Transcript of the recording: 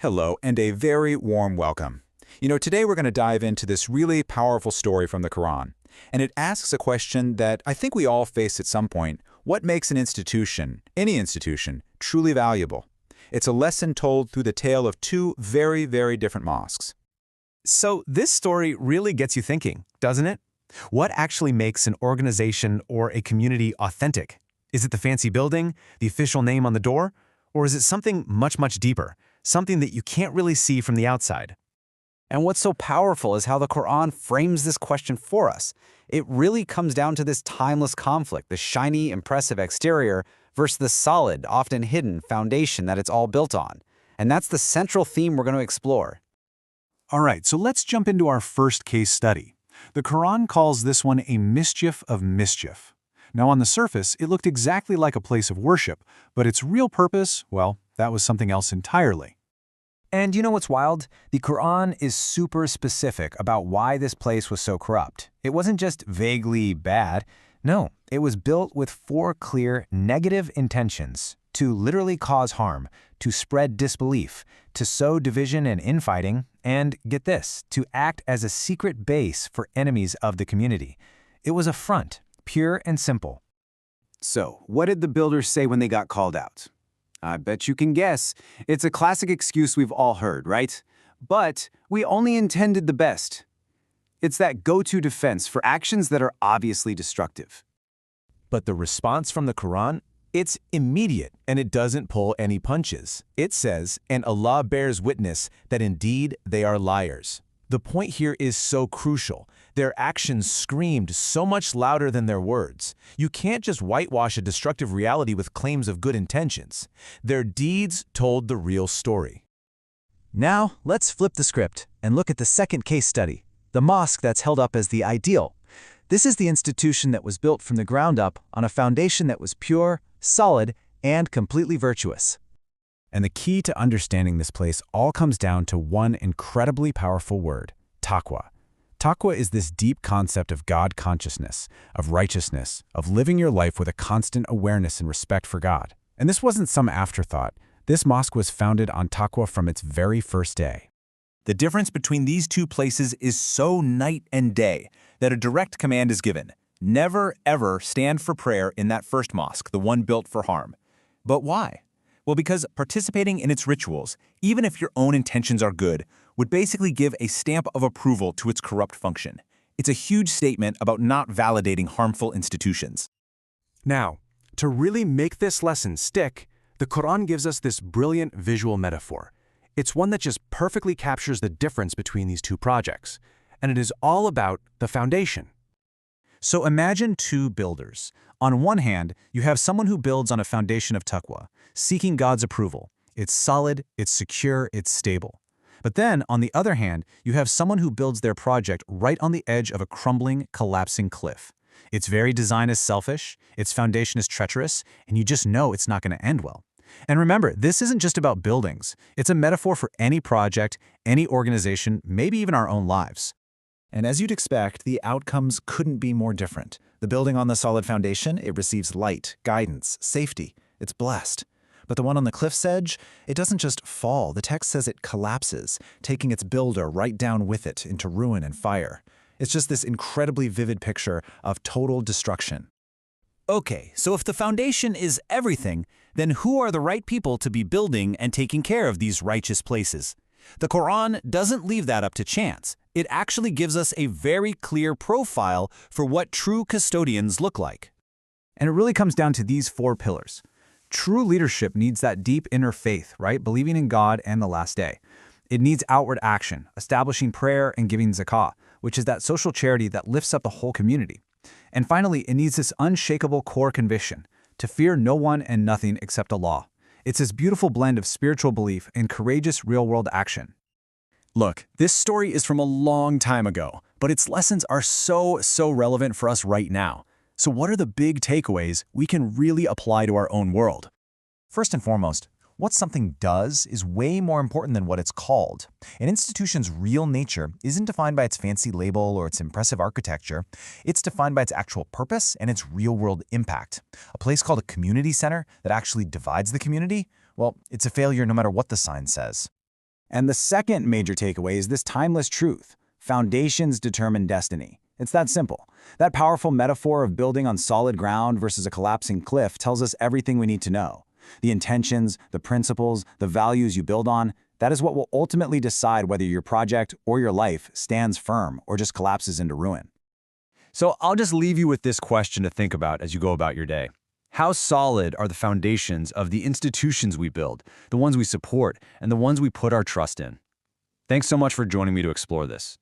Hello, and a very warm welcome. Today we're going to dive into this really powerful story from the Quran. And it asks a question that I think we all face at some point. What makes an institution, any institution, truly valuable? It's a lesson told through the tale of two very, very different mosques. So this story really gets you thinking, doesn't it? What actually makes an organization or a community authentic? Is it the fancy building, the official name on the door? Or is it something much, much deeper? Something that you can't really see from the outside? And what's so powerful is how the Quran frames this question for us. It really comes down to this timeless conflict, the shiny, impressive exterior versus the solid, often hidden foundation that it's all built on. And that's the central theme we're going to explore. All right, so let's jump into our first case study. The Quran calls this one a mischief of mischief. Now, on the surface, it looked exactly like a place of worship, but its real purpose, well, that was something else entirely. And you know what's wild? The Quran is super specific about why this place was so corrupt. It wasn't just vaguely bad. No, it was built with four clear negative intentions: to literally cause harm, to spread disbelief, to sow division and infighting, and, get this, to act as a secret base for enemies of the community. It was a front, pure and simple. So, what did the builders say when they got called out? I bet you can guess. It's a classic excuse we've all heard, right? But we only intended the best. It's that go-to defense for actions that are obviously destructive. But the response from the Quran? It's immediate, and it doesn't pull any punches. It says, "And Allah bears witness that indeed they are liars." The point here is so crucial. Their actions screamed so much louder than their words. You can't just whitewash a destructive reality with claims of good intentions. Their deeds told the real story. Now, let's flip the script and look at the second case study, the mosque that's held up as the ideal. This is the institution that was built from the ground up on a foundation that was pure, solid, and completely virtuous. And the key to understanding this place all comes down to one incredibly powerful word: taqwa. Taqwa is this deep concept of God consciousness, of righteousness, of living your life with a constant awareness and respect for God. And this wasn't some afterthought. This mosque was founded on taqwa from its very first day. The difference between these two places is so night and day that a direct command is given: never, ever stand for prayer in that first mosque, the one built for harm. But why? Well, because participating in its rituals, even if your own intentions are good, would basically give a stamp of approval to its corrupt function. It's a huge statement about not validating harmful institutions. Now, to really make this lesson stick, the Quran gives us this brilliant visual metaphor. It's one that just perfectly captures the difference between these two projects, and it is all about the foundation. So imagine two builders. On one hand, you have someone who builds on a foundation of taqwa, seeking God's approval. It's solid, it's secure, it's stable. But then, on the other hand, you have someone who builds their project right on the edge of a crumbling, collapsing cliff. Its very design is selfish, its foundation is treacherous, and you just know it's not going to end well. And remember, this isn't just about buildings. It's a metaphor for any project, any organization, maybe even our own lives. And as you'd expect, the outcomes couldn't be more different. The building on the solid foundation, it receives light, guidance, safety. It's blessed. But the one on the cliff's edge, it doesn't just fall. The text says it collapses, taking its builder right down with it into ruin and fire. It's just this incredibly vivid picture of total destruction. Okay, so if the foundation is everything, then who are the right people to be building and taking care of these righteous places? The Quran doesn't leave that up to chance. It actually gives us a very clear profile for what true custodians look like. And it really comes down to these four pillars. True leadership needs that deep inner faith, right? Believing in God and the last day. It needs outward action, establishing prayer and giving zakah, which is that social charity that lifts up the whole community. And finally, it needs this unshakable core conviction, to fear no one and nothing except Allah. It's this beautiful blend of spiritual belief and courageous real-world action. Look, this story is from a long time ago, but its lessons are so relevant for us right now. So what are the big takeaways we can really apply to our own world? First and foremost, what something does is way more important than what it's called. An institution's real nature isn't defined by its fancy label or its impressive architecture. It's defined by its actual purpose and its real-world impact. A place called a community center that actually divides the community, well, it's a failure no matter what the sign says. And the second major takeaway is this timeless truth. Foundations determine destiny. It's that simple. That powerful metaphor of building on solid ground versus a collapsing cliff tells us everything we need to know. The intentions, the principles, the values you build on, that is what will ultimately decide whether your project or your life stands firm or just collapses into ruin. So I'll just leave you with this question to think about as you go about your day. How solid are the foundations of the institutions we build, the ones we support, and the ones we put our trust in? Thanks so much for joining me to explore this.